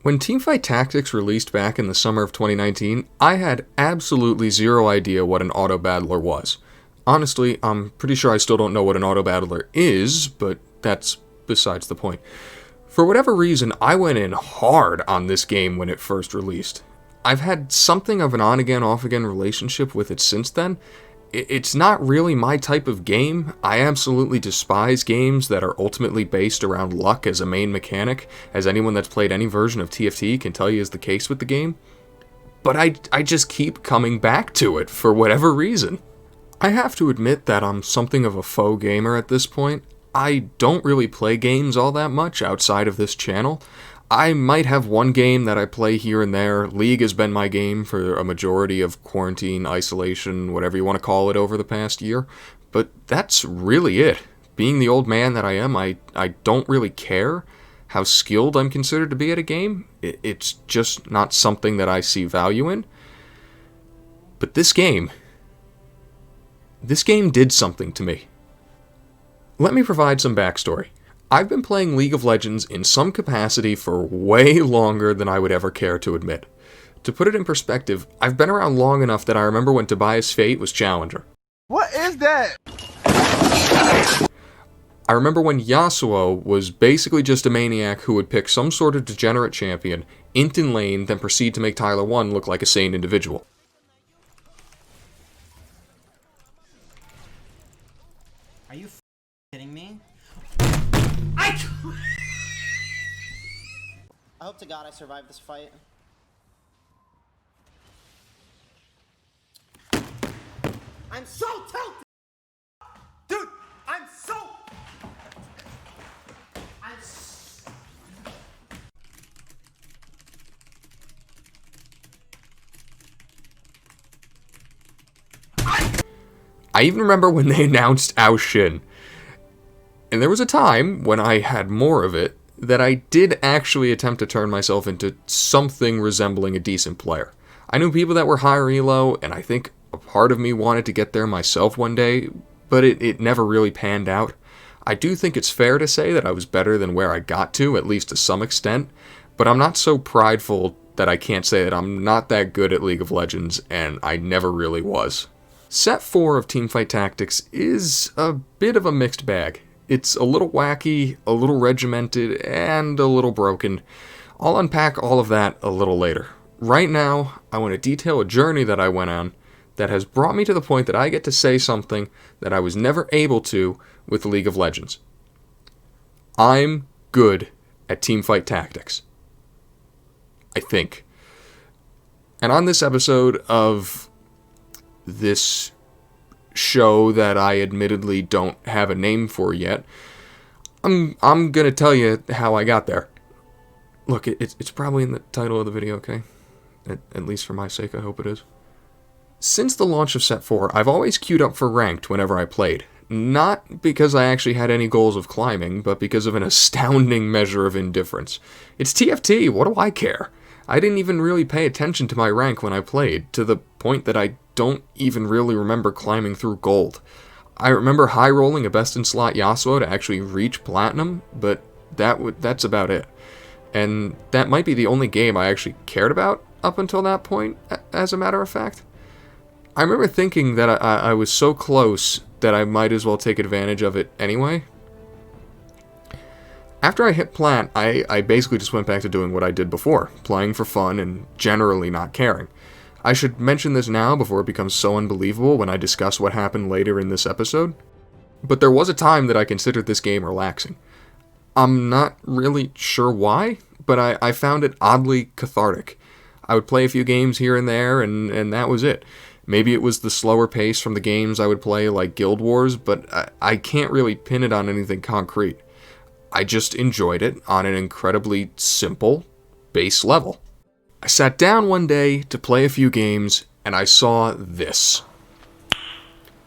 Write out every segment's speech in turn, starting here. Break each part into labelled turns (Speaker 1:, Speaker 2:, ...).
Speaker 1: When Teamfight Tactics released back in the summer of 2019, I had absolutely zero idea what an auto battler was. Honestly, I'm pretty sure I still don't know what an auto battler is, but that's besides the point. For whatever reason, I went in hard on this game when it first released. I've had something of an on-again, off-again relationship with it since then. It's not really my type of game. I absolutely despise games that are ultimately based around luck as a main mechanic, as anyone that's played any version of TFT can tell you is the case with the game. But I just keep coming back to it for whatever reason. I have to admit that I'm something of a faux gamer at this point. I don't really play games all that much outside of this channel. I might have one game that I play here and there. League has been my game for a majority of quarantine, isolation, whatever you want to call it, over the past year. But that's really it. Being the old man that I am, I don't really care how skilled I'm considered to be at a game. It's just not something that I see value in. But this game did something to me. Let me provide some backstory. I've been playing League of Legends in some capacity for way longer than I would ever care to admit. To put it in perspective, I've been around long enough that I remember when Tobias Fate was Challenger.
Speaker 2: What is that?
Speaker 1: I remember when Yasuo was basically just a maniac who would pick some sort of degenerate champion, int in lane, then proceed to make Tyler 1 look like a sane individual.
Speaker 3: Are you kidding me? I hope to God I survive this fight. I'm so tilted! Dude, I'm so...
Speaker 1: I even remember when they announced Ao Shin. And there was a time, when I had more of it, that I did actually attempt to turn myself into something resembling a decent player. I knew people that were higher elo, and I think a part of me wanted to get there myself one day, but it never really panned out. I do think it's fair to say that I was better than where I got to, at least to some extent, but I'm not so prideful that I can't say that I'm not that good at League of Legends, and I never really was. Set 4 of Teamfight Tactics is a bit of a mixed bag. It's a little wacky, a little regimented, and a little broken. I'll unpack all of that a little later. Right now, I want to detail a journey that I went on that has brought me to the point that I get to say something that I was never able to with League of Legends. I'm good at Teamfight Tactics. I think. And on this episode of this show that I admittedly don't have a name for yet, I'm gonna tell you how I got there. Look, it's probably in the title of the video, okay? At least for my sake, I hope it is. Since the launch of Set 4, I've always queued up for Ranked whenever I played. Not because I actually had any goals of climbing, but because of an astounding measure of indifference. It's TFT, what do I care? I didn't even really pay attention to my rank when I played, to the point that I don't even really remember climbing through gold. I remember high-rolling a best-in-slot Yasuo to actually reach platinum, but that's about it. And that might be the only game I actually cared about up until that point, as a matter of fact. I remember thinking that I was so close that I might as well take advantage of it anyway. After I hit plat, I basically just went back to doing what I did before, playing for fun and generally not caring. I should mention this now before it becomes so unbelievable when I discuss what happened later in this episode, but there was a time that I considered this game relaxing. I'm not really sure why, but I found it oddly cathartic. I would play a few games here and there, and that was it. Maybe it was the slower pace from the games I would play, like Guild Wars, but I can't really pin it on anything concrete. I just enjoyed it on an incredibly simple base level. I sat down one day to play a few games, and I saw this.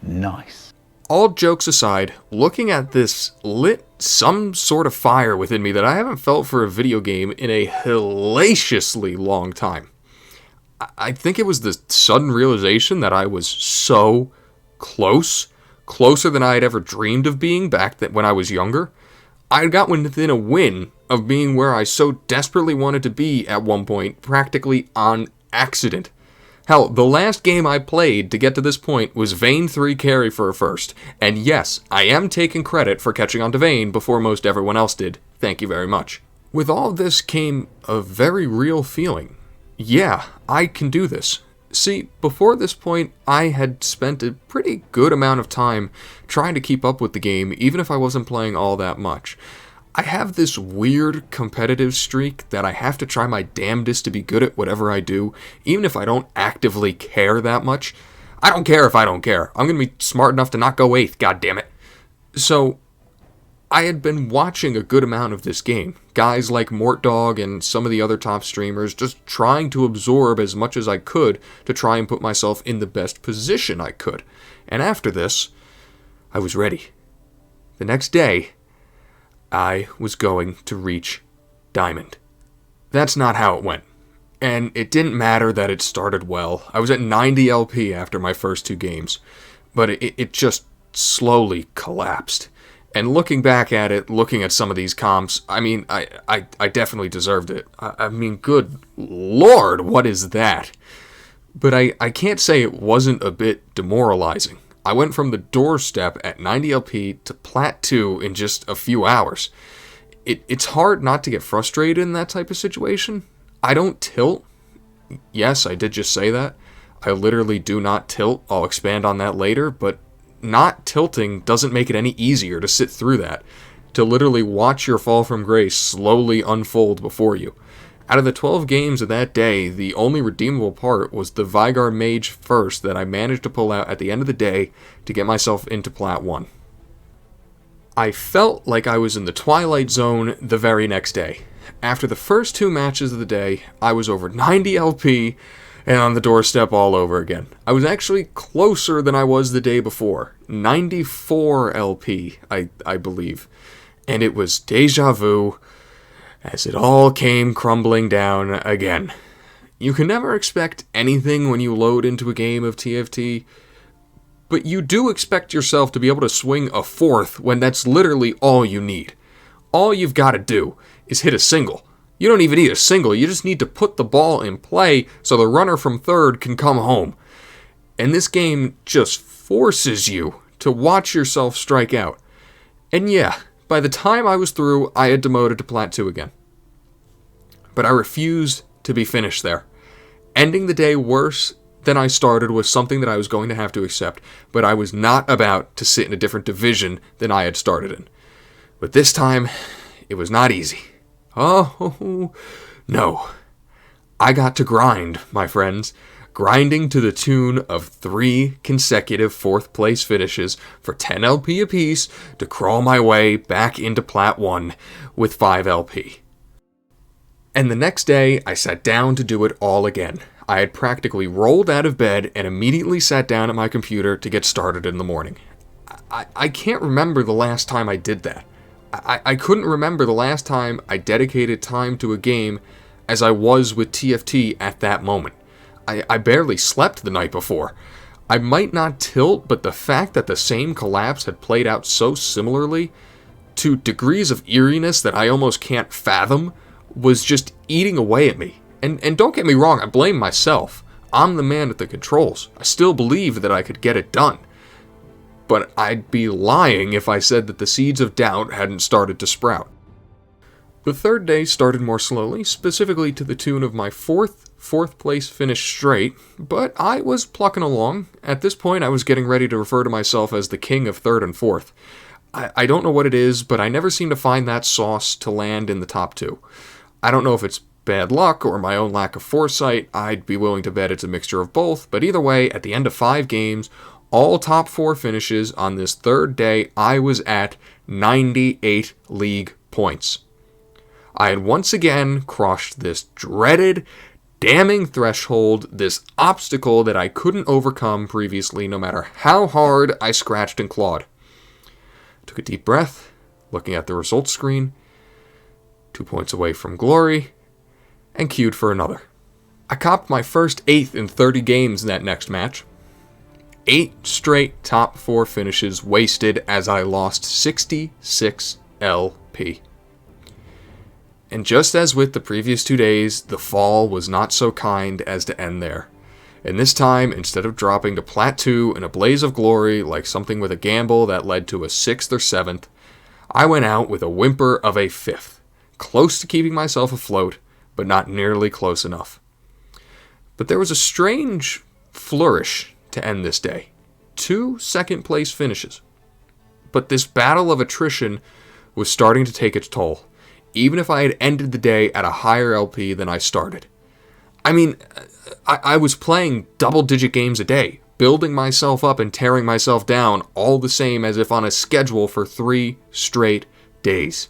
Speaker 2: Nice.
Speaker 1: All jokes aside, looking at this lit some sort of fire within me that I haven't felt for a video game in a hellaciously long time. I think it was the sudden realization that I was so closer than I had ever dreamed of being back when I was younger. I got within a win of being where I so desperately wanted to be at one point, practically on accident. Hell, the last game I played to get to this point was Vayne 3 carry for a first, and yes, I am taking credit for catching on to Vayne before most everyone else did. Thank you very much. With all this came a very real feeling. Yeah, I can do this. See, before this point, I had spent a pretty good amount of time trying to keep up with the game, even if I wasn't playing all that much. I have this weird competitive streak that I have to try my damnedest to be good at whatever I do, even if I don't actively care that much. I don't care if I don't care. I'm gonna be smart enough to not go 8th, goddammit. So, I had been watching a good amount of this game. Guys like Mortdog and some of the other top streamers just trying to absorb as much as I could to try and put myself in the best position I could. And after this, I was ready. The next day, I was going to reach Diamond. That's not how it went. And it didn't matter that it started well. I was at 90 LP after my first 2 games. But it just slowly collapsed. And looking back at it, looking at some of these comps, I mean, I definitely deserved it. I mean, good lord, what is that? But I can't say it wasn't a bit demoralizing. I went from the doorstep at 90 LP to Plat 2 in just a few hours. It's hard not to get frustrated in that type of situation. I don't tilt. Yes, I did just say that. I literally do not tilt. I'll expand on that later, but not tilting doesn't make it any easier to sit through that, to literally watch your fall from grace slowly unfold before you. Out of the 12 games of that day, the only redeemable part was the Vygar Mage first that I managed to pull out at the end of the day to get myself into Plat 1. I felt like I was in the Twilight Zone the very next day. After the first 2 matches of the day, I was over 90 LP and on the doorstep all over again. I was actually closer than I was the day before. 94 LP, I believe. And it was deja vu as it all came crumbling down again. You can never expect anything when you load into a game of TFT, but you do expect yourself to be able to swing a 4th when that's literally all you need. All you've got to do is hit a single. You don't even need a single, you just need to put the ball in play so the runner from 3rd can come home. And this game just forces you to watch yourself strike out. And yeah, by the time I was through, I had demoted to Plat 2 again. But I refused to be finished there. Ending the day worse than I started was something that I was going to have to accept, but I was not about to sit in a different division than I had started in. But this time, it was not easy. Oh, no. I got to grind, my friends. Grinding to the tune of 3 consecutive 4th place finishes for 10 LP apiece to crawl my way back into Plat 1 with 5 LP. And the next day, I sat down to do it all again. I had practically rolled out of bed and immediately sat down at my computer to get started in the morning. I can't remember the last time I did that. I couldn't remember the last time I dedicated time to a game as I was with TFT at that moment. I barely slept the night before. I might not tilt, but the fact that the same collapse had played out so similarly, to degrees of eeriness that I almost can't fathom, was just eating away at me. And don't get me wrong, I blame myself. I'm the man at the controls. I still believe that I could get it done. But I'd be lying if I said that the seeds of doubt hadn't started to sprout. The 3rd day started more slowly, specifically to the tune of my 4th place finish straight, but I was plucking along. At this point, I was getting ready to refer to myself as the king of 3rd and 4th. I don't know what it is, but I never seem to find that sauce to land in the top 2. I don't know if it's bad luck or my own lack of foresight. I'd be willing to bet it's a mixture of both, but either way, at the end of 5 games, all top 4 finishes on this 3rd day, I was at 98 league points. I had once again crossed this dreaded, damning threshold, this obstacle that I couldn't overcome previously no matter how hard I scratched and clawed. Took a deep breath, looking at the results screen, 2 points away from glory, and queued for another. I copped my first 8th in 30 games in that next match. 8 straight top 4 finishes wasted as I lost 66 LP. LP. And just as with the previous 2 days, the fall was not so kind as to end there. And this time, instead of dropping to Plat 2 in a blaze of glory like something with a gamble that led to a 6th or 7th, I went out with a whimper of a 5th, close to keeping myself afloat, but not nearly close enough. But there was a strange flourish to end this day. 2 second-place finishes. But this battle of attrition was starting to take its toll, even if I had ended the day at a higher LP than I started. I mean, I was playing double-digit games a day, building myself up and tearing myself down, all the same as if on a schedule for 3 straight days.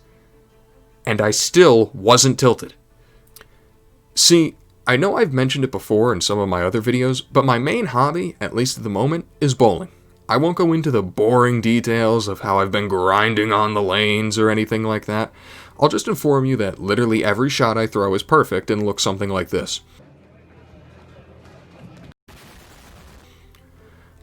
Speaker 1: And I still wasn't tilted. See, I know I've mentioned it before in some of my other videos, but my main hobby, at least at the moment, is bowling. I won't go into the boring details of how I've been grinding on the lanes or anything like that. I'll just inform you that literally every shot I throw is perfect and looks something like this.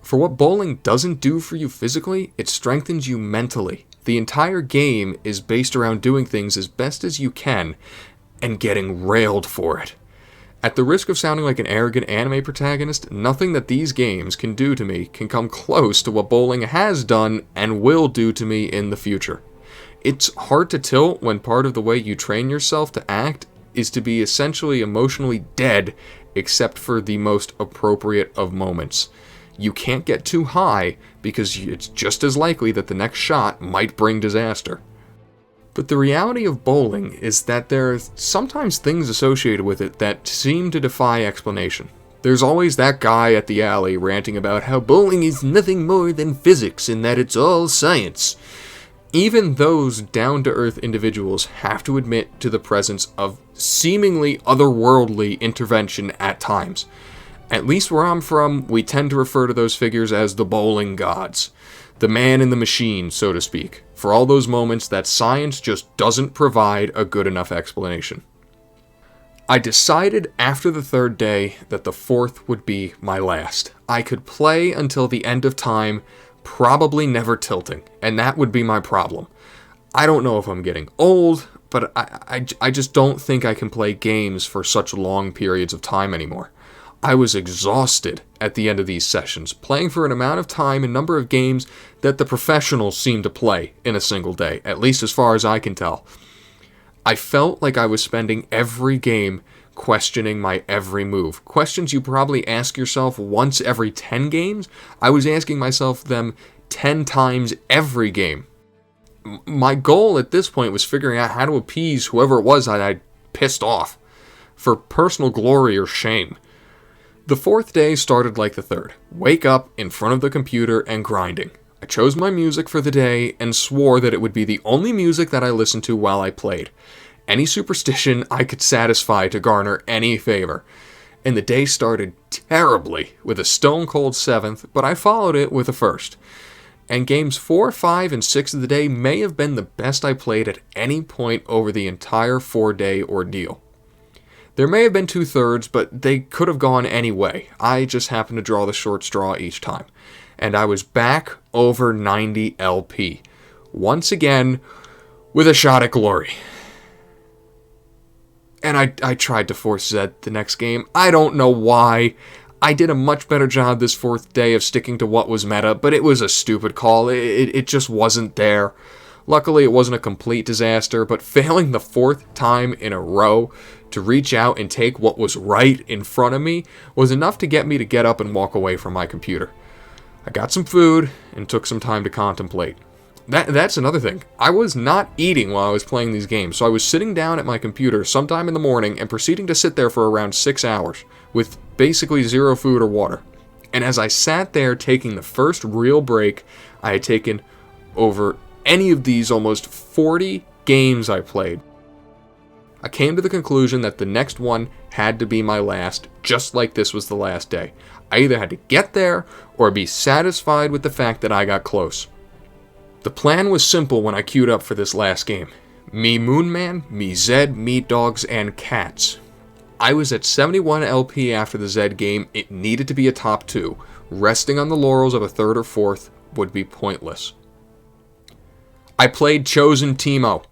Speaker 1: For what bowling doesn't do for you physically, it strengthens you mentally. The entire game is based around doing things as best as you can and getting railed for it. At the risk of sounding like an arrogant anime protagonist, nothing that these games can do to me can come close to what bowling has done and will do to me in the future. It's hard to tilt when part of the way you train yourself to act is to be essentially emotionally dead, except for the most appropriate of moments. You can't get too high because it's just as likely that the next shot might bring disaster. But the reality of bowling is that there are sometimes things associated with it that seem to defy explanation. There's always that guy at the alley ranting about how bowling is nothing more than physics and that it's all science. Even those down-to-earth individuals have to admit to the presence of seemingly otherworldly intervention at times. At least where I'm from, we tend to refer to those figures as the bowling gods. The man in the machine, so to speak, for all those moments that science just doesn't provide a good enough explanation. I decided after the 3rd day that the 4th would be my last. I could play until the end of time, probably never tilting, and that would be my problem. I don't know if I'm getting old, but I just don't think I can play games for such long periods of time anymore. I was exhausted at the end of these sessions, playing for an amount of time and number of games that the professionals seem to play in a single day, at least as far as I can tell. I felt like I was spending every game questioning my every move. Questions you probably ask yourself once every 10 games, I was asking myself them 10 times every game. My goal at this point was figuring out how to appease whoever it was that I'd pissed off, for personal glory or shame. The 4th day started like the 3rd. Wake up in front of the computer and grinding. I chose my music for the day and swore that it would be the only music that I listened to while I played. Any superstition I could satisfy to garner any favor. And the day started terribly with a stone cold 7th, but I followed it with a 1st. And games 4, 5, and 6 of the day may have been the best I played at any point over the entire 4-day ordeal. There may have been 2/3, but they could have gone any way. I just happened to draw the short straw each time. And I was back over 90 LP. Once again, with a shot at glory. And I tried to force Zed the next game. I don't know why. I did a much better job this 4th day of sticking to what was meta, but it was a stupid call. It just wasn't there. Luckily, it wasn't a complete disaster, but failing the 4th time in a row to reach out and take what was right in front of me was enough to get me to get up and walk away from my computer. I got some food and took some time to contemplate. That's another thing. I was not eating while I was playing these games, so I was sitting down at my computer sometime in the morning and proceeding to sit there for around 6 hours with basically zero food or water. And as I sat there taking the first real break I had taken over any of these almost 40 games I played, I came to the conclusion that the next one had to be my last, just like this was the last day. I either had to get there or be satisfied with the fact that I got close. The plan was simple when I queued up for this last game. Me Moonman, me Zed, meat dogs, and cats. I was at 71 LP after the Zed game. It needed to be a top 2. Resting on the laurels of a 3rd or 4th would be pointless. I played Chosen Teemo.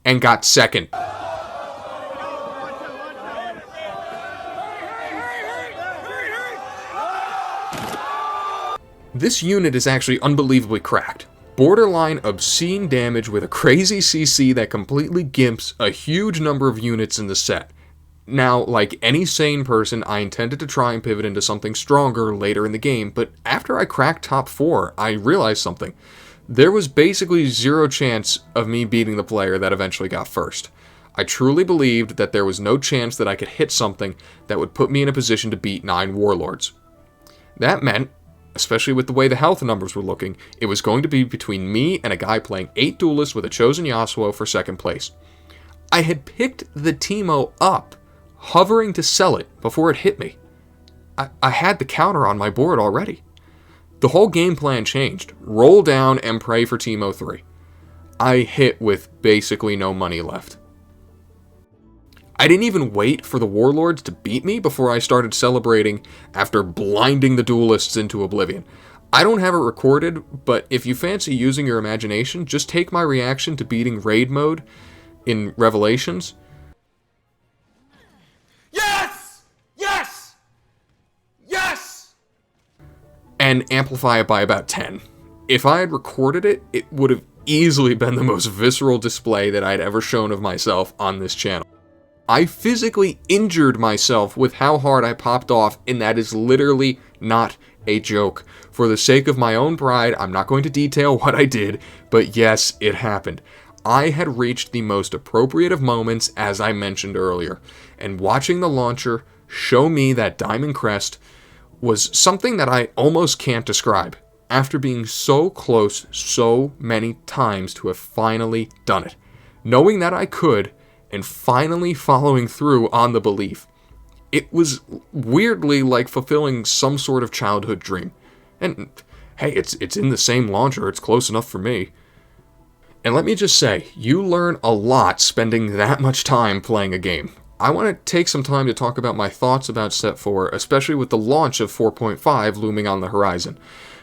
Speaker 1: and got second. This unit is actually unbelievably cracked. Borderline obscene damage with a crazy CC that completely gimps a huge number of units in the set. Now, like any sane person, I intended to try and pivot into something stronger later in the game, but after I cracked top 4, I realized something. There was basically zero chance of me beating the player that eventually got first. I truly believed that there was no chance that I could hit something that would put me in a position to beat 9 warlords. That meant, especially with the way the health numbers were looking, it was going to be between me and a guy playing 8 duelists with a chosen Yasuo for second place. I had picked the Teemo up, hovering to sell it before it hit me. I had the counter on my board already. The whole game plan changed. Roll down and pray for Teemo 3. I hit with basically no money left. I didn't even wait for the warlords to beat me before I started celebrating after blinding the duelists into oblivion. I don't have it recorded, but if you fancy using your imagination, just take my reaction to beating raid mode in Revelations.
Speaker 2: Yes! Yes! Yes!
Speaker 1: And amplify it by about 10. If I had recorded it, it would have easily been the most visceral display that I'd ever shown of myself on this channel. I physically injured myself with how hard I popped off, and that is literally not a joke. For the sake of my own pride, I'm not going to detail what I did, but yes, it happened. I had reached the most appropriate of moments, as I mentioned earlier, and watching the launcher show me that diamond crest was something that I almost can't describe, after being so close so many times to have finally done it. Knowing that I could, and finally following through on the belief. It was weirdly like fulfilling some sort of childhood dream. And hey, it's in the same launcher, it's close enough for me. And let me just say, you learn a lot spending that much time playing a game. I want to take some time to talk about my thoughts about Set 4, especially with the launch of 4.5 looming on the horizon.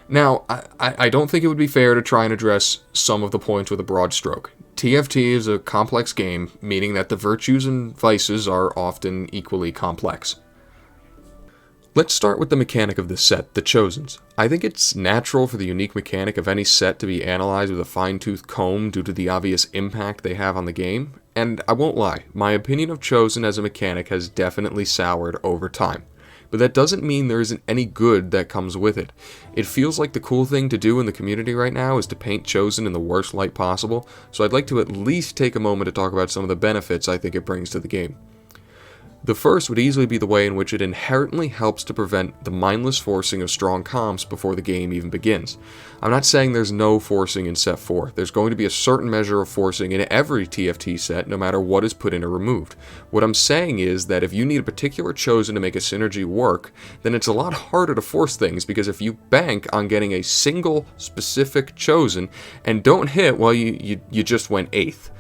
Speaker 1: Now, I don't think it would be fair to try and address some of the points with a broad stroke. TFT is a complex game, meaning that the virtues and vices are often equally complex. Let's start with the mechanic of this set, the Chosens. I think it's natural for the unique mechanic of any set to be analyzed with a fine-tooth comb due to the obvious impact they have on the game, and I won't lie, my opinion of Chosen as a mechanic has definitely soured over time. But that doesn't mean there isn't any good that comes with it. It feels like the cool thing to do in the community right now is to paint Chosen in the worst light possible, so I'd like to at least take a moment to talk about some of the benefits I think it brings to the game. The first would easily be the way in which it inherently helps to prevent the mindless forcing of strong comps before the game even begins. I'm not saying there's no forcing in Set 4. There's going to be a certain measure of forcing in every TFT set, no matter what is put in or removed. What I'm saying is that if you need a particular Chosen to make a synergy work, then it's a lot harder to force things, because if you bank on getting a single specific Chosen and don't hit, well, you just went 8th.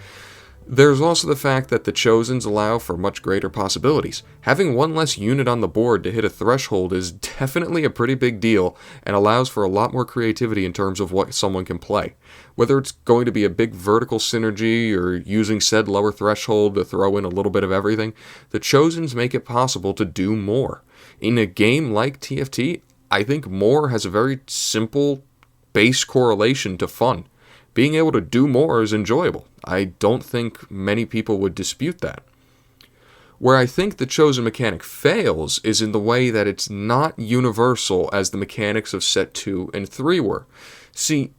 Speaker 1: There's also the fact that the Chosens allow for much greater possibilities. Having one less unit on the board to hit a threshold is definitely a pretty big deal, and allows for a lot more creativity in terms of what someone can play. Whether it's going to be a big vertical synergy, or using said lower threshold to throw in a little bit of everything, the Chosens make it possible to do more. In a game like TFT, I think more has a very simple base correlation to fun. Being able to do more is enjoyable. I don't think many people would dispute that. Where I think the Chosen mechanic fails is in the way that it's not universal as the mechanics of Set 2 and 3 were. See,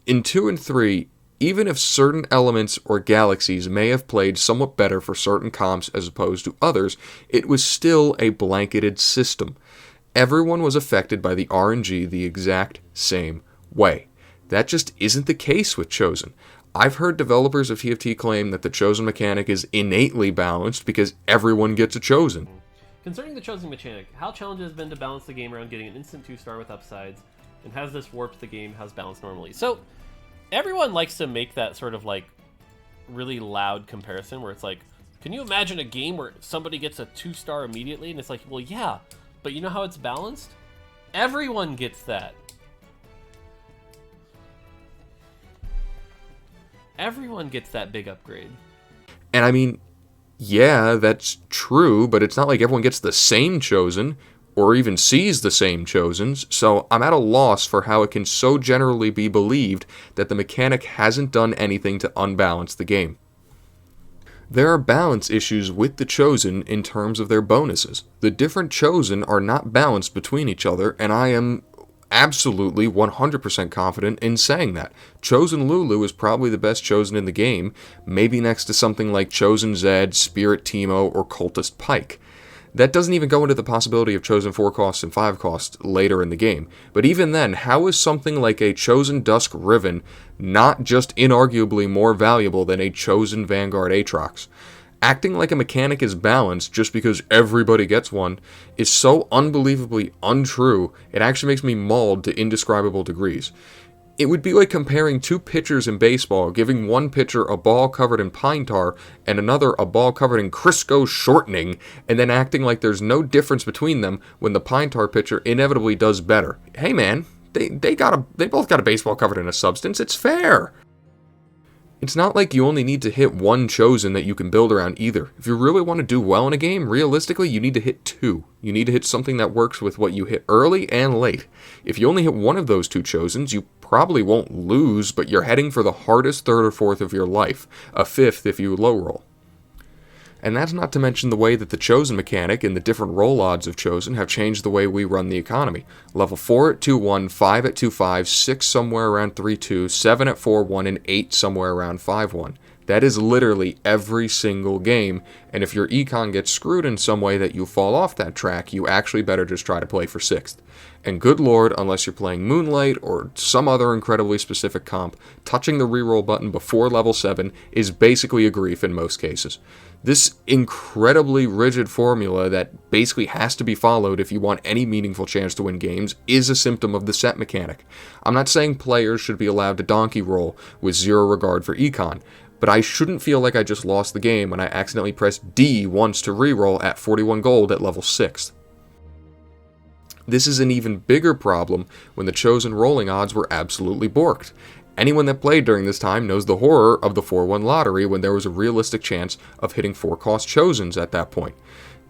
Speaker 1: in 2 and 3, even if certain elements or galaxies may have played somewhat better for certain comps as opposed to others, it was still a blanketed system. Everyone was affected by the RNG the exact same way. That just isn't the case with Chosen. I've heard developers of TFT claim that the Chosen mechanic is innately balanced because everyone gets a Chosen.
Speaker 4: Concerning the Chosen mechanic, how challenging has been to balance the game around getting an instant 2-star with upsides, and has this warped the game has balanced normally? So, everyone likes to make that sort of like really loud comparison where it's like, can you imagine a game where somebody gets a 2-star immediately? And it's like, well, yeah, but you know how it's balanced? Everyone gets that. Everyone gets that big upgrade.
Speaker 1: And I mean, yeah, that's true, but it's not like everyone gets the same chosen, or even sees the same chosens, so I'm at a loss for how it can so generally be believed that the mechanic hasn't done anything to unbalance the game. There are balance issues with the chosen in terms of their bonuses. The different chosen are not balanced between each other, and I am absolutely 100% confident in saying that. Chosen Lulu is probably the best chosen in the game, maybe next to something like Chosen Zed, Spirit Teemo, or Cultist Pike. That doesn't even go into the possibility of Chosen 4 costs and 5 costs later in the game. But even then, how is something like a Chosen Dusk Riven not just inarguably more valuable than a Chosen Vanguard Aatrox? Acting like a mechanic is balanced just because everybody gets one is so unbelievably untrue, it actually makes me mauled to indescribable degrees. It would be like comparing two pitchers in baseball, giving one pitcher a ball covered in pine tar and another a ball covered in Crisco shortening, and then acting like there's no difference between them when the pine tar pitcher inevitably does better. Hey man, they both got a baseball covered in a substance, it's fair! It's not like you only need to hit one chosen that you can build around either. If you really want to do well in a game, realistically, you need to hit two. You need to hit something that works with what you hit early and late. If you only hit one of those two chosens, you probably won't lose, but you're heading for the hardest third or fourth of your life, a fifth if you low roll. And that's not to mention the way that the chosen mechanic and the different roll odds of chosen have changed the way we run the economy. Level 4 at 2-1, 5 at 2-5, 6 somewhere around 3-2, 7 at 4-1, and 8 somewhere around 5-1. That is literally every single game, and if your econ gets screwed in some way that you fall off that track, you actually better just try to play for 6th. And good lord, unless you're playing Moonlight or some other incredibly specific comp, touching the reroll button before level 7 is basically a grief in most cases. This incredibly rigid formula that basically has to be followed if you want any meaningful chance to win games is a symptom of the set mechanic. I'm not saying players should be allowed to donkey roll with zero regard for econ, but I shouldn't feel like I just lost the game when I accidentally pressed D once to reroll at 41 gold at level 6. This is an even bigger problem when the chosen rolling odds were absolutely borked. Anyone that played during this time knows the horror of the 4-1 lottery when there was a realistic chance of hitting 4-cost chosens at that point.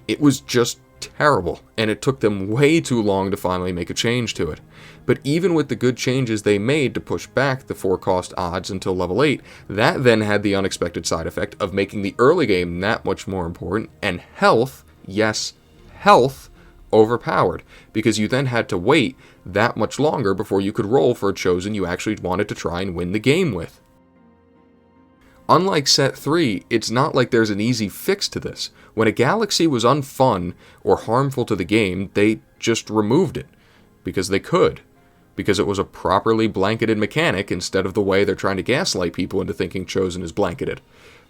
Speaker 1: It was just terrible, and it took them way too long to finally make a change to it. But even with the good changes they made to push back the 4-cost odds until level 8, that then had the unexpected side effect of making the early game that much more important, and health, yes, health, overpowered, because you then had to wait that much longer before you could roll for a chosen you actually wanted to try and win the game with. Unlike Set 3, it's not like there's an easy fix to this. When a galaxy was unfun or harmful to the game, they just removed it. Because they could. Because it was a properly blanketed mechanic instead of the way they're trying to gaslight people into thinking chosen is blanketed.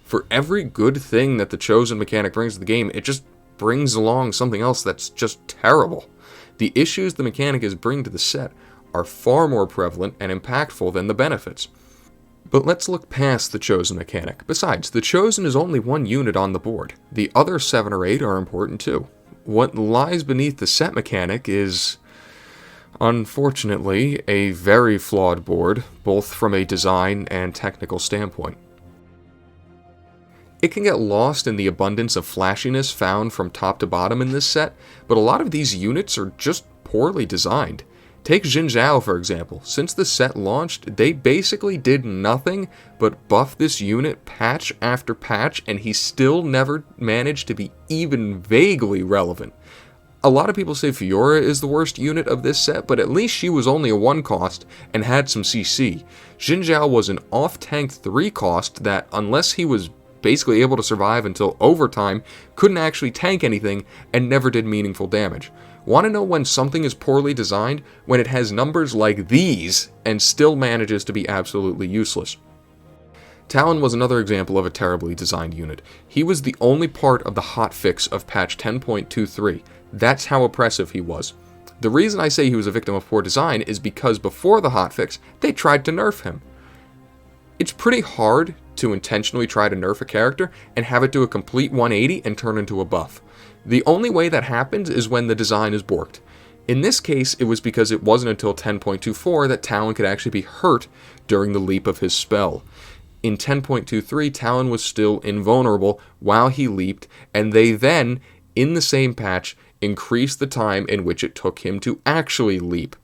Speaker 1: For every good thing that the chosen mechanic brings to the game, it just brings along something else that's just terrible. The issues the mechanic is bringing to the set are far more prevalent and impactful than the benefits. But let's look past the chosen mechanic. Besides, the chosen is only one unit on the board. The other 7 or 8 are important too. What lies beneath the set mechanic is, unfortunately, a very flawed board, both from a design and technical standpoint. It can get lost in the abundance of flashiness found from top to bottom in this set, but a lot of these units are just poorly designed. Take Xin Zhao for example. Since the set launched, they basically did nothing but buff this unit patch after patch, and he still never managed to be even vaguely relevant. A lot of people say Fiora is the worst unit of this set, but at least she was only a 1 cost and had some CC. Xin Zhao was an off-tank 3 cost that, unless he was basically able to survive until overtime, couldn't actually tank anything, and never did meaningful damage. Want to know when something is poorly designed? When it has numbers like these, and still manages to be absolutely useless. Talon was another example of a terribly designed unit. He was the only part of the hotfix of patch 10.23. That's how oppressive he was. The reason I say he was a victim of poor design is because before the hotfix, they tried to nerf him. It's pretty hard to intentionally try to nerf a character and have it do a complete 180 and turn into a buff. The only way that happens is when the design is borked. In this case, it was because it wasn't until 10.24 that Talon could actually be hurt during the leap of his spell. in 10.23, Talon was still invulnerable while he leaped, and they then, in the same patch, increased the time in which it took him to actually leap.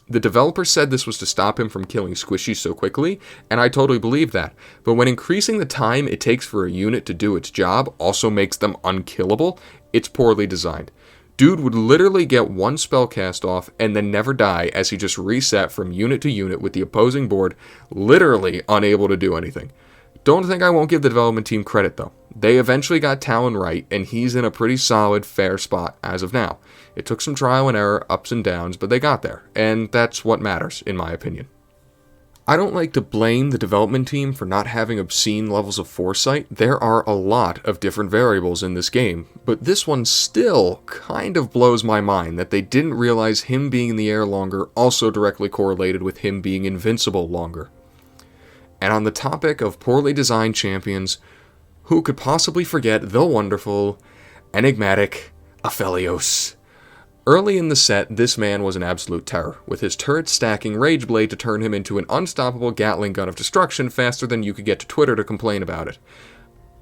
Speaker 1: The developer said this was to stop him from killing squishies so quickly, and I totally believe that. But when increasing the time it takes for a unit to do its job also makes them unkillable, it's poorly designed. Dude would literally get one spell cast off and then never die as he just reset from unit to unit with the opposing board literally unable to do anything. Don't think I won't give the development team credit though. They eventually got Talon right, and he's in a pretty solid, fair spot as of now. It took some trial and error, ups and downs, but they got there, and that's what matters, in my opinion. I don't like to blame the development team for not having obscene levels of foresight. There are a lot of different variables in this game, but this one still kind of blows my mind that they didn't realize him being in the air longer also directly correlated with him being invincible longer. And on the topic of poorly designed champions, who could possibly forget the wonderful, enigmatic Aphelios? Early in the set, this man was an absolute terror, with his turret stacking Rageblade to turn him into an unstoppable Gatling gun of destruction faster than you could get to Twitter to complain about it.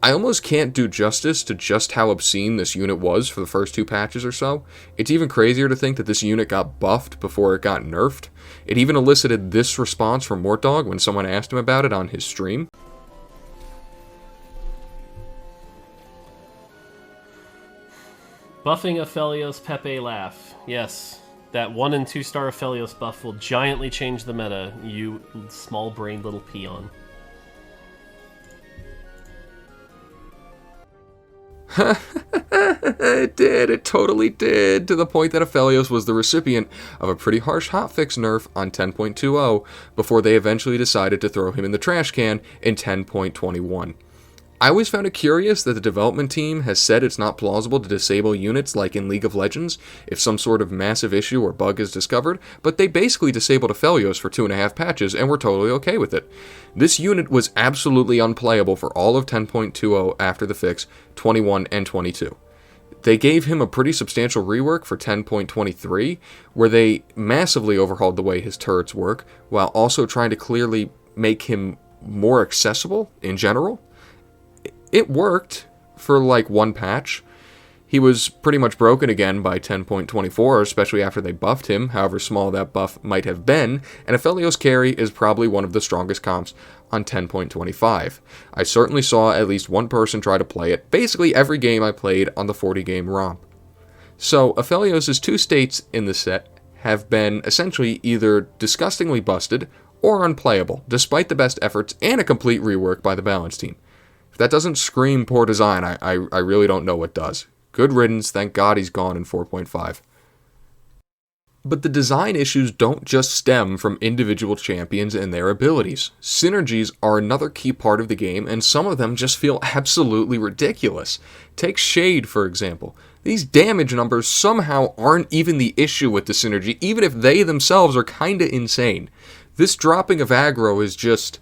Speaker 1: I almost can't do justice to just how obscene this unit was for the first 2 patches or so. It's even crazier to think that this unit got buffed before it got nerfed. It even elicited this response from Mortdog when someone asked him about it on his stream.
Speaker 4: Buffing Aphelios Pepe laugh. Yes, that 1 and 2 star Aphelios buff will giantly change the meta, you small-brained little peon.
Speaker 1: It did, it totally did, to the point that Aphelios was the recipient of a pretty harsh hotfix nerf on 10.20 before they eventually decided to throw him in the trash can in 10.21. I always found it curious that the development team has said it's not plausible to disable units like in League of Legends if some sort of massive issue or bug is discovered, but they basically disabled Aphelios for 2.5 patches and were totally okay with it. This unit was absolutely unplayable for all of 10.20 after the fix, 21 and 22. They gave him a pretty substantial rework for 10.23, where they massively overhauled the way his turrets work, while also trying to clearly make him more accessible in general. It worked for like 1 patch. He was pretty much broken again by 10.24, especially after they buffed him, however small that buff might have been, and Aphelios carry is probably one of the strongest comps on 10.25. I certainly saw at least one person try to play it basically every game I played on the 40-game romp. So Aphelios' 2 states in the set have been essentially either disgustingly busted or unplayable, despite the best efforts and a complete rework by the balance team. If that doesn't scream poor design, I really don't know what does. Good riddance, thank God he's gone in 4.5. But the design issues don't just stem from individual champions and their abilities. Synergies are another key part of the game, and some of them just feel absolutely ridiculous. Take Shade, for example. These damage numbers somehow aren't even the issue with the synergy, even if they themselves are kinda insane. This dropping of aggro is just...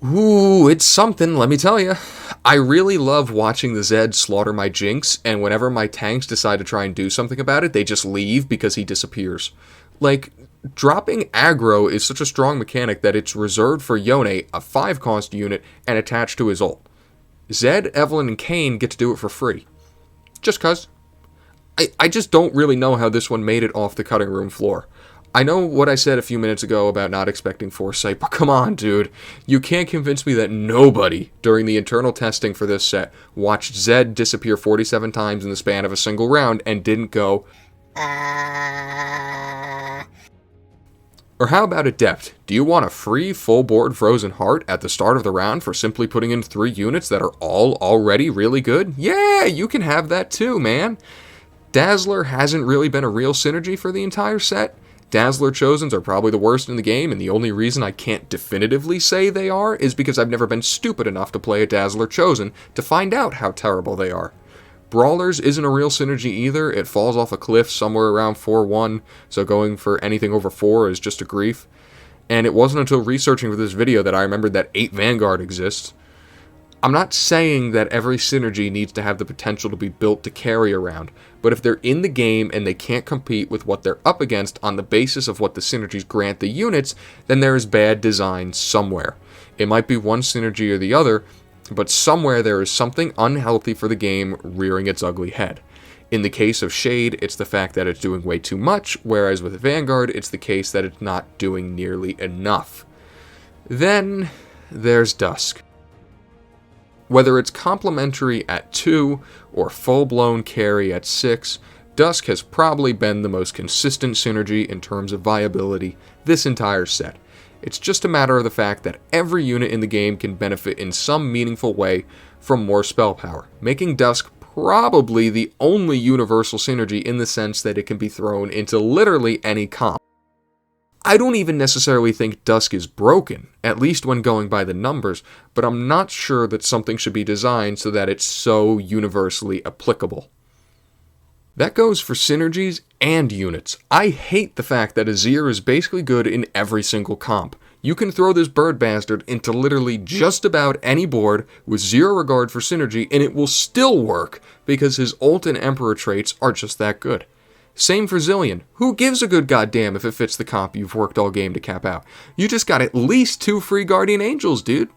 Speaker 1: ooh, it's something, let me tell you. I really love watching the Zed slaughter my Jinx, and whenever my tanks decide to try and do something about it, they just leave because he disappears. Like, dropping aggro is such a strong mechanic that it's reserved for Yone, a 5-cost unit, and attached to his ult. Zed, Evelynn, and Kayn get to do it for free. Just cuz. I just don't really know how this one made it off the cutting room floor. I know what I said a few minutes ago about not expecting foresight, but come on, dude. You can't convince me that nobody, during the internal testing for this set, watched Zed disappear 47 times in the span of a single round and didn't go, Or how about Adept? Do you want a free full-board Frozen Heart at the start of the round for simply putting in 3 units that are all already really good? Yeah, you can have that too, man. Dazzler hasn't really been a real synergy for the entire set. Dazzler Chosens are probably the worst in the game, and the only reason I can't definitively say they are is because I've never been stupid enough to play a Dazzler Chosen to find out how terrible they are. Brawlers isn't a real synergy either. It falls off a cliff somewhere around 4-1, so going for anything over 4 is just a grief. And it wasn't until researching for this video that I remembered that 8 Vanguard exists. I'm not saying that every synergy needs to have the potential to be built to carry around, but if they're in the game and they can't compete with what they're up against on the basis of what the synergies grant the units, then there is bad design somewhere. It might be one synergy or the other, but somewhere there is something unhealthy for the game rearing its ugly head. In the case of Shade, it's the fact that it's doing way too much, whereas with Vanguard, it's the case that it's not doing nearly enough. Then, there's Dusk. Whether it's complementary at 2 or full-blown carry at 6, Dusk has probably been the most consistent synergy in terms of viability this entire set. It's just a matter of the fact that every unit in the game can benefit in some meaningful way from more spell power, making Dusk probably the only universal synergy in the sense that it can be thrown into literally any comp. I don't even necessarily think Dusk is broken, at least when going by the numbers, but I'm not sure that something should be designed so that it's so universally applicable. That goes for synergies and units. I hate the fact that Azir is basically good in every single comp. You can throw this bird bastard into literally just about any board with zero regard for synergy and it will still work because his ult and Emperor traits are just that good. Same for Zilean. Who gives a good goddamn if it fits the comp you've worked all game to cap out? You just got at least 2 free Guardian Angels, dude.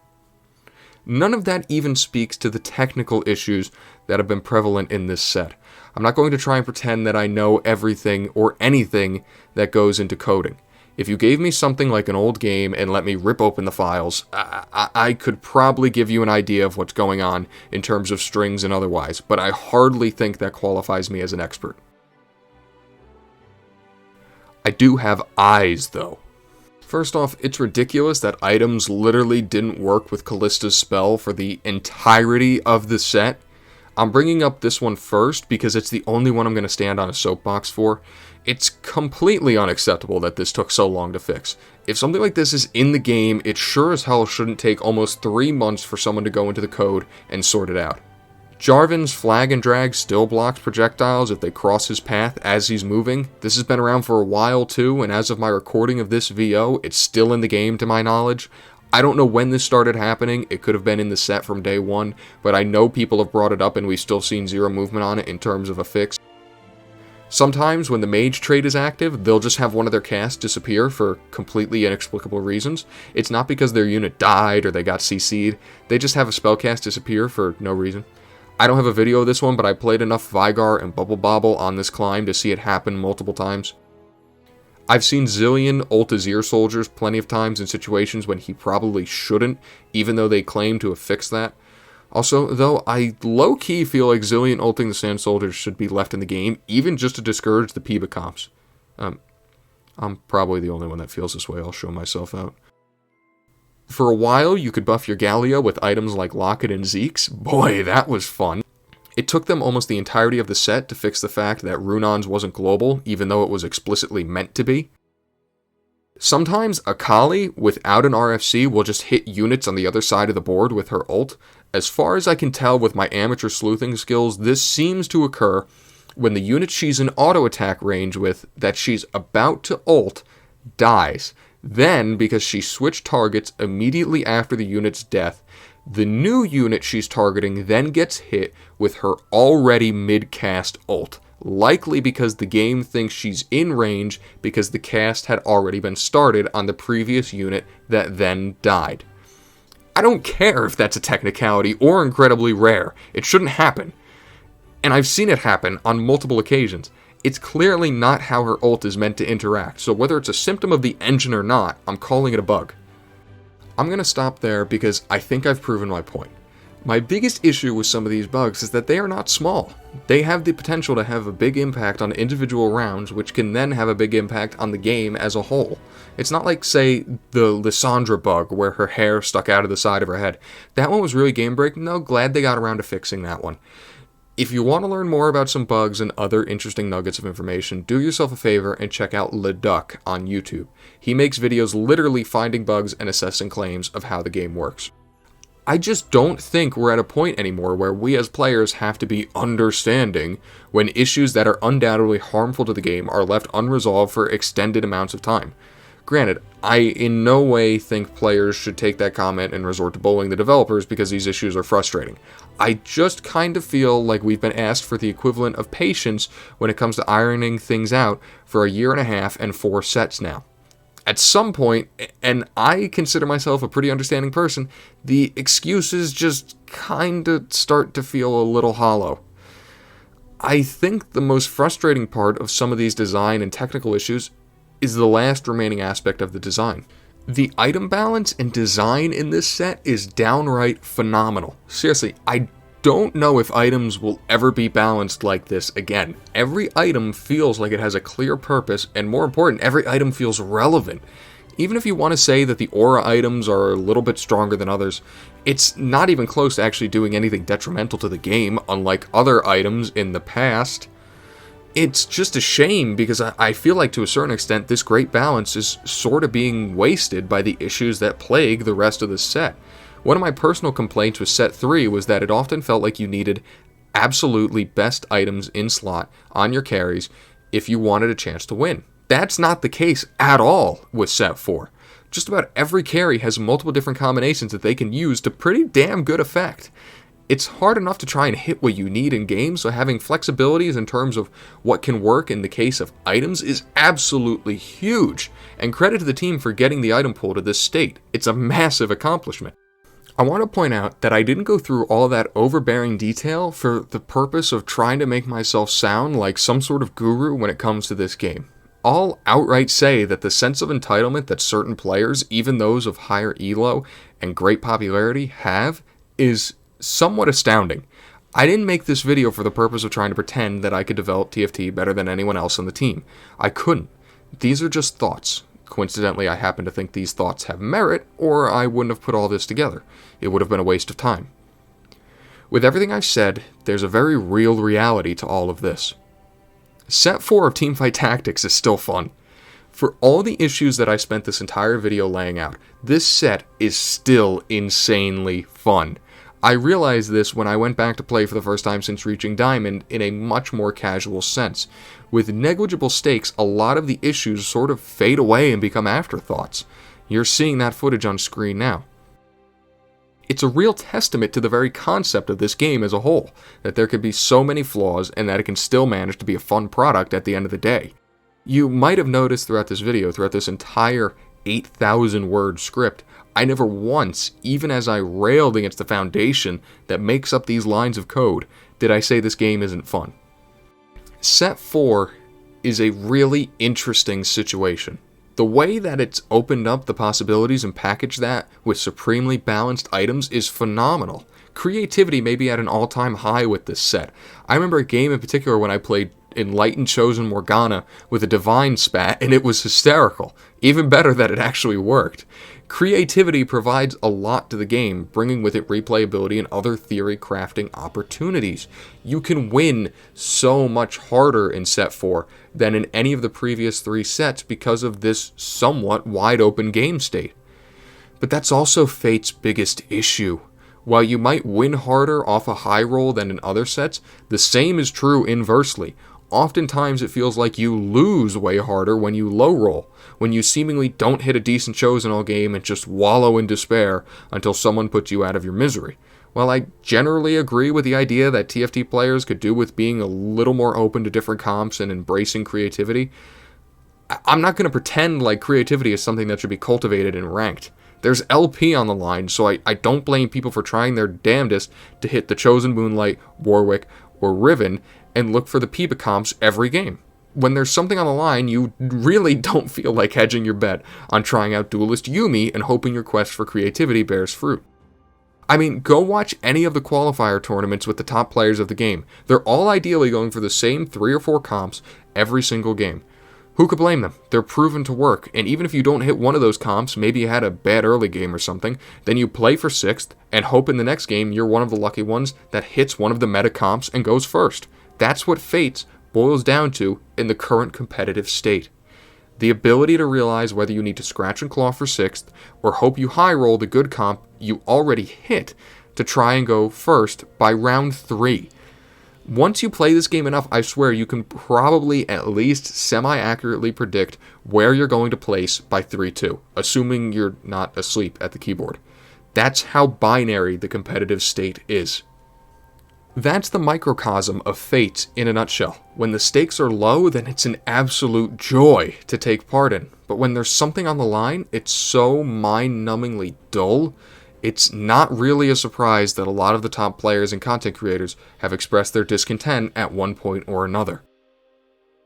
Speaker 1: None of that even speaks to the technical issues that have been prevalent in this set. I'm not going to try and pretend that I know everything or anything that goes into coding. If you gave me something like an old game and let me rip open the files, I could probably give you an idea of what's going on in terms of strings and otherwise, but I hardly think that qualifies me as an expert. I do have eyes, though. First off, it's ridiculous that items literally didn't work with Callista's spell for the entirety of the set. I'm bringing up this one first because it's the only one I'm going to stand on a soapbox for. It's completely unacceptable that this took so long to fix. If something like this is in the game, it sure as hell shouldn't take almost 3 months for someone to go into the code and sort it out. Jarvan's flag and drag still blocks projectiles if they cross his path as he's moving. This has been around for a while too, and as of my recording of this VO, it's still in the game to my knowledge. I don't know when this started happening, it could have been in the set from day one, but I know people have brought it up and we've still seen zero movement on it in terms of a fix. Sometimes when the mage trait is active, they'll just have one of their casts disappear for completely inexplicable reasons. It's not because their unit died or they got CC'd, they just have a spellcast disappear for no reason. I don't have a video of this one, but I played enough Vygar and Bubble Bobble on this climb to see it happen multiple times. I've seen Zilean ult Azir soldiers plenty of times in situations when he probably shouldn't, even though they claim to have fixed that. Also, though, I low-key feel like Zilean ulting the Sand Soldiers should be left in the game, even just to discourage the P.B.A. comps. I'm probably the only one that feels this way, I'll show myself out. For a while, you could buff your Gallia with items like Locket and Zeke's. Boy, that was fun. It took them almost the entirety of the set to fix the fact that Runon's wasn't global, even though it was explicitly meant to be. Sometimes Akali, without an RFC, will just hit units on the other side of the board with her ult. As far as I can tell with my amateur sleuthing skills, this seems to occur when the unit she's in auto attack range with, that she's about to ult, dies. Then, because she switched targets immediately after the unit's death, the new unit she's targeting then gets hit with her already mid-cast ult, likely because the game thinks she's in range because the cast had already been started on the previous unit that then died. I don't care if that's a technicality or incredibly rare, it shouldn't happen. And I've seen it happen on multiple occasions. It's clearly not how her ult is meant to interact, so whether it's a symptom of the engine or not, I'm calling it a bug. I'm going to stop there because I think I've proven my point. My biggest issue with some of these bugs is that they are not small. They have the potential to have a big impact on individual rounds, which can then have a big impact on the game as a whole. It's not like, say, the Lissandra bug where her hair stuck out of the side of her head. That one was really game-breaking, though. Glad they got around to fixing that one. If you want to learn more about some bugs and other interesting nuggets of information, do yourself a favor and check out Leduc on YouTube. He makes videos literally finding bugs and assessing claims of how the game works. I just don't think we're at a point anymore where we as players have to be understanding when issues that are undoubtedly harmful to the game are left unresolved for extended amounts of time. Granted, I in no way think players should take that comment and resort to bullying the developers because these issues are frustrating. I just kind of feel like we've been asked for the equivalent of patience when it comes to ironing things out for 1.5 years and 4 sets now. At some point, and I consider myself a pretty understanding person, the excuses just kinda start to feel a little hollow. I think the most frustrating part of some of these design and technical issues is the last remaining aspect of the design. The item balance and design in this set is downright phenomenal. Seriously, I don't know if items will ever be balanced like this again. Every item feels like it has a clear purpose, and more important, every item feels relevant. Even if you want to say that the aura items are a little bit stronger than others, it's not even close to actually doing anything detrimental to the game, unlike other items in the past. It's just a shame because I feel like to a certain extent this great balance is sort of being wasted by the issues that plague the rest of the set. One of my personal complaints with set 3 was that it often felt like you needed absolutely best items in slot on your carries if you wanted a chance to win. That's not the case at all with set 4. Just about every carry has multiple different combinations that they can use to pretty damn good effect. It's hard enough to try and hit what you need in games, so having flexibilities in terms of what can work in the case of items is absolutely huge, and credit to the team for getting the item pool to this state. It's a massive accomplishment. I want to point out that I didn't go through all that overbearing detail for the purpose of trying to make myself sound like some sort of guru when it comes to this game. I'll outright say that the sense of entitlement that certain players, even those of higher elo and great popularity, have is somewhat astounding. I didn't make this video for the purpose of trying to pretend that I could develop TFT better than anyone else on the team. I couldn't. These are just thoughts. Coincidentally, I happen to think these thoughts have merit, or I wouldn't have put all this together. It would have been a waste of time. With everything I've said, there's a very real reality to all of this. Set 4 of Teamfight Tactics is still fun. For all the issues that I spent this entire video laying out, this set is still insanely fun. I realized this when I went back to play for the first time since reaching Diamond in a much more casual sense. With negligible stakes, a lot of the issues sort of fade away and become afterthoughts. You're seeing that footage on screen now. It's a real testament to the very concept of this game as a whole, that there could be so many flaws and that it can still manage to be a fun product at the end of the day. You might have noticed throughout this video, throughout this entire 8,000 word script, I never once, even as I railed against the foundation that makes up these lines of code, did I say this game isn't fun. Set 4 is a really interesting situation. The way that it's opened up the possibilities and packaged that with supremely balanced items is phenomenal. Creativity may be at an all-time high with this set. I remember a game in particular when I played Enlightened Chosen Morgana with a Divine Spat, and it was hysterical. Even better that it actually worked. Creativity provides a lot to the game, bringing with it replayability and other theory crafting opportunities. You can win so much harder in set 4 than in any of the previous 3 sets because of this somewhat wide open game state. But that's also Fate's biggest issue. While you might win harder off a high roll than in other sets, the same is true inversely. Oftentimes it feels like you lose way harder when you low roll, when you seemingly don't hit a decent chosen all game and just wallow in despair until someone puts you out of your misery. While I generally agree with the idea that TFT players could do with being a little more open to different comps and embracing creativity, I'm not going to pretend like creativity is something that should be cultivated and ranked. There's LP on the line, so I don't blame people for trying their damnedest to hit the Chosen Moonlight, Warwick, or Riven and look for the Piba comps every game. When there's something on the line, you really don't feel like hedging your bet on trying out Duelist Yumi and hoping your quest for creativity bears fruit. I mean, go watch any of the qualifier tournaments with the top players of the game. They're all ideally going for the same 3 or 4 comps every single game. Who could blame them? They're proven to work, and even if you don't hit one of those comps, maybe you had a bad early game or something, then you play for 6th and hope in the next game you're one of the lucky ones that hits one of the meta comps and goes first. That's what Fates boils down to in the current competitive state. The ability to realize whether you need to scratch and claw for 6th or hope you high roll the good comp you already hit to try and go first by round 3. Once you play this game enough, I swear you can probably at least semi-accurately predict where you're going to place by 3-2, assuming you're not asleep at the keyboard. That's how binary the competitive state is. That's the microcosm of Fate in a nutshell. When the stakes are low, then it's an absolute joy to take part in. But when there's something on the line, it's so mind-numbingly dull, it's not really a surprise that a lot of the top players and content creators have expressed their discontent at one point or another.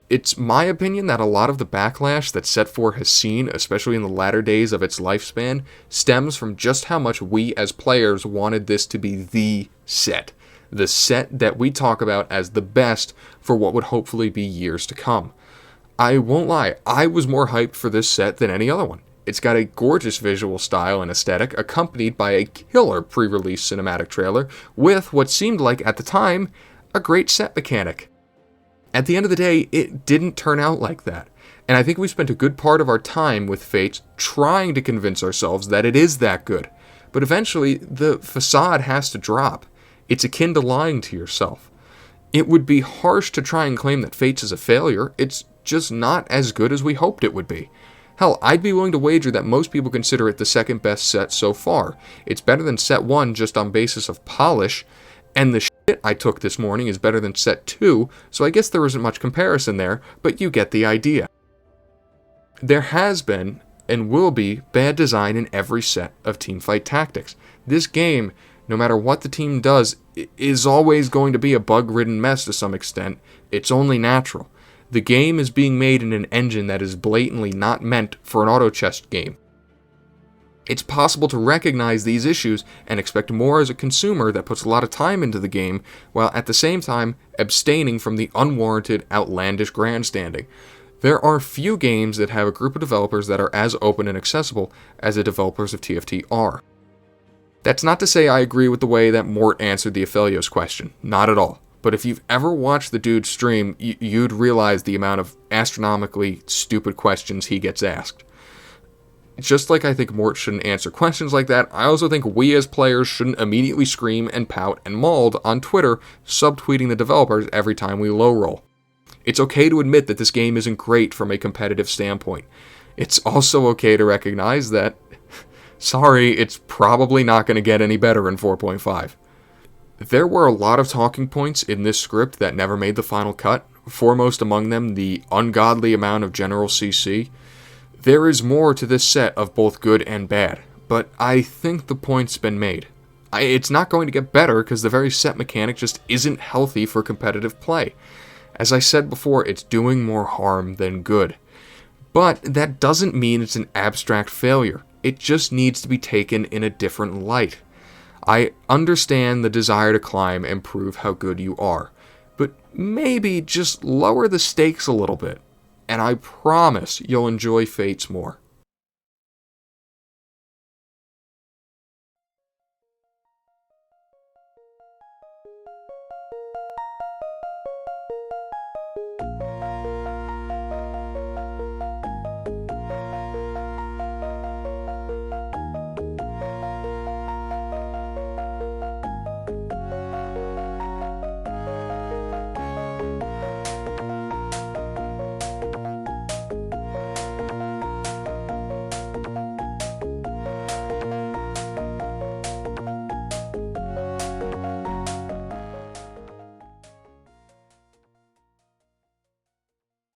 Speaker 1: It's my opinion that a lot of the backlash that Set 4 has seen, especially in the latter days of its lifespan, stems from just how much we as players wanted this to be the set that we talk about as the best for what would hopefully be years to come. I won't lie, I was more hyped for this set than any other one. It's got a gorgeous visual style and aesthetic, accompanied by a killer pre-release cinematic trailer, with what seemed like, at the time, a great set mechanic. At the end of the day, it didn't turn out like that, and I think we spent a good part of our time with Fate trying to convince ourselves that it is that good. But eventually, the facade has to drop. It's akin to lying to yourself. It would be harsh to try and claim that Fates is a failure. It's just not as good as we hoped it would be. Hell, I'd be willing to wager that most people consider it the second best set so far. It's better than Set 1 just on basis of polish, and the shit I took this morning is better than Set 2, so I guess there isn't much comparison there, but you get the idea. There has been, and will be, bad design in every set of Teamfight Tactics. This game, no matter what the team does, is always going to be a bug-ridden mess to some extent. It's only natural. The game is being made in an engine that is blatantly not meant for an auto chess game. It's possible to recognize these issues and expect more as a consumer that puts a lot of time into the game, while at the same time abstaining from the unwarranted, outlandish grandstanding. There are few games that have a group of developers that are as open and accessible as the developers of TFT are. That's not to say I agree with the way that Mort answered the Aphelios question, not at all. But if you've ever watched the dude stream, you'd realize the amount of astronomically stupid questions he gets asked. Just like I think Mort shouldn't answer questions like that, I also think we as players shouldn't immediately scream and pout and mauled on Twitter, subtweeting the developers every time we low roll. It's okay to admit that this game isn't great from a competitive standpoint. It's also okay to recognize that sorry, it's probably not going to get any better in 4.5. There were a lot of talking points in this script that never made the final cut, foremost among them the ungodly amount of general CC. There is more to this set of both good and bad, but I think the point's been made. It's not going to get better because the very set mechanic just isn't healthy for competitive play. As I said before, it's doing more harm than good. But that doesn't mean it's an abstract failure. It just needs to be taken in a different light. I understand the desire to climb and prove how good you are, but maybe just lower the stakes a little bit, and I promise you'll enjoy Fates more.